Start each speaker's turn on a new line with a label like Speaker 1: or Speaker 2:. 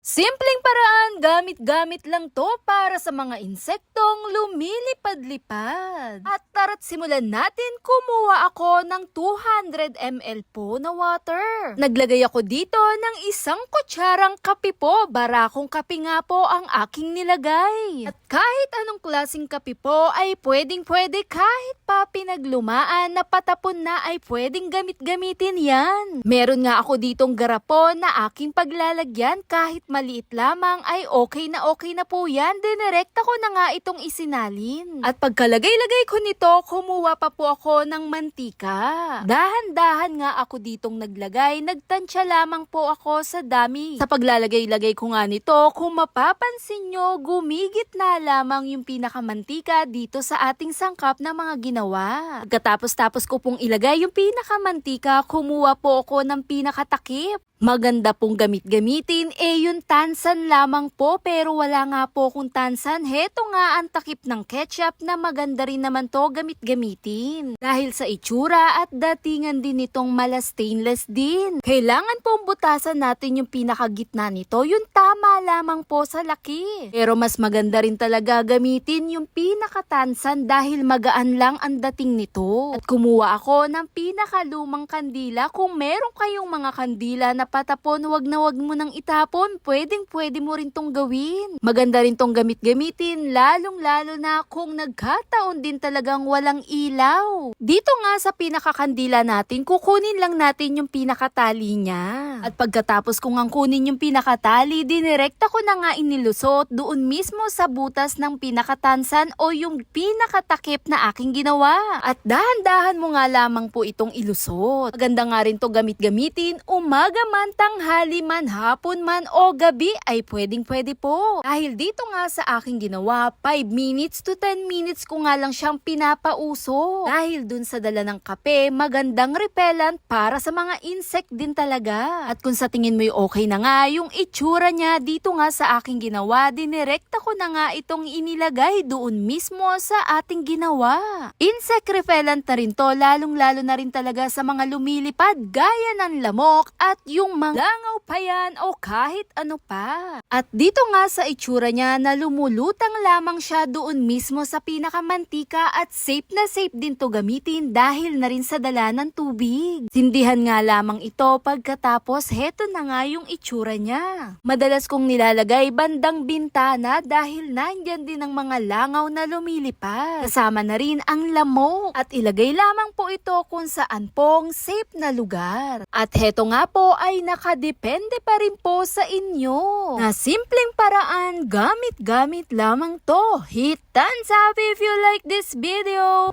Speaker 1: Simpleng paraan, gamit-gamit lang to para sa mga insektong lumilipad-lipad. At tara't simulan natin, kumuha ako ng 200 ml po na water. Naglagay ako dito ng isang kutsarang kape po, barakong kape nga po ang aking nilagay. At kahit anong klaseng kape po ay pwedeng-pwede, kahit pa pinaglumaan na patapon na ay pwedeng gamit-gamitin yan. Meron nga ako ditong garapon na aking paglalagyan, kahit maliit lamang ay okay na po yan. Dinirekta ko na nga itong isinalin. At pagkalagay-lagay ko nito, kumuha pa po ako ng mantika. Dahan-dahan nga ako ditong naglagay, nagtansya lamang po ako sa dami. Sa paglalagay-lagay ko nga nito, kung mapapansin nyo, gumigit na lamang yung pinakamantika dito sa ating sangkap na mga ginawa. Pagkatapos ko pong ilagay yung pinakamantika, kumuha po ako ng pinakatakip. Maganda pong gamit-gamitin, yung tansan lamang po, pero wala nga po akong tansan. Heto nga ang takip ng ketchup na maganda rin naman to gamit-gamitin. Dahil sa itsura at datingan din nitong mala stainless din. Kailangan pong butasan natin yung pinakagitna nito, yung tama lamang po sa laki. Pero mas maganda rin talaga gamitin yung pinakatansan dahil magaan lang ang dating nito. At kumuha ako ng pinakalumang kandila. Kung meron kayong mga kandila na patapon, wag mo nang itapon. Pwedeng-pwede mo rin tong gawin. Maganda rin tong gamit-gamitin, lalong-lalo na kung nagkataon din talagang walang ilaw. Dito nga sa pinakakandila natin, kukunin lang natin yung pinakatali niya. At pagkatapos kong ang kunin yung pinakatali, dinirekta ko na nga inilusot doon mismo sa butas ng pinakatansan o yung pinakatakip na aking ginawa. At dahan-dahan mo nga lamang po itong ilusot. Maganda nga rin to gamit-gamitin, umaga man, tanghali man, hapon man o gabi ay pwedeng-pwede po. Dahil dito nga sa aking ginawa, 5 minutes to 10 minutes ko nga lang siyang pinapauso. Dahil dun sa dala ng kape, magandang repellent para sa mga insect din talaga. At kung sa tingin mo okay na nga yung itsura niya, dito nga sa aking ginawa, dinirekta ko na nga itong inilagay doon mismo sa ating ginawa. Insect repellent na rin to, lalong-lalo na rin talaga sa mga lumilipad gaya ng lamok at yung mga langaw pa yan o kahit ano pa. At dito nga sa itsura niya na lumulutang lamang siya doon mismo sa pinakamantika at safe na safe din to gamitin dahil na rin sa dala ng tubig. Sindihan nga lamang ito, pagkatapos heto na nga yung itsura niya. Madalas kong nilalagay bandang bintana dahil nandyan din ang mga langaw na lumilipad. Kasama na rin ang lamok at ilagay lamang po ito kung saan pong safe na lugar. At heto nga po ay nakadepende pa rin po sa inyo. Na simpleng paraan, gamit-gamit lamang to. Hit thumbs up if you like this video.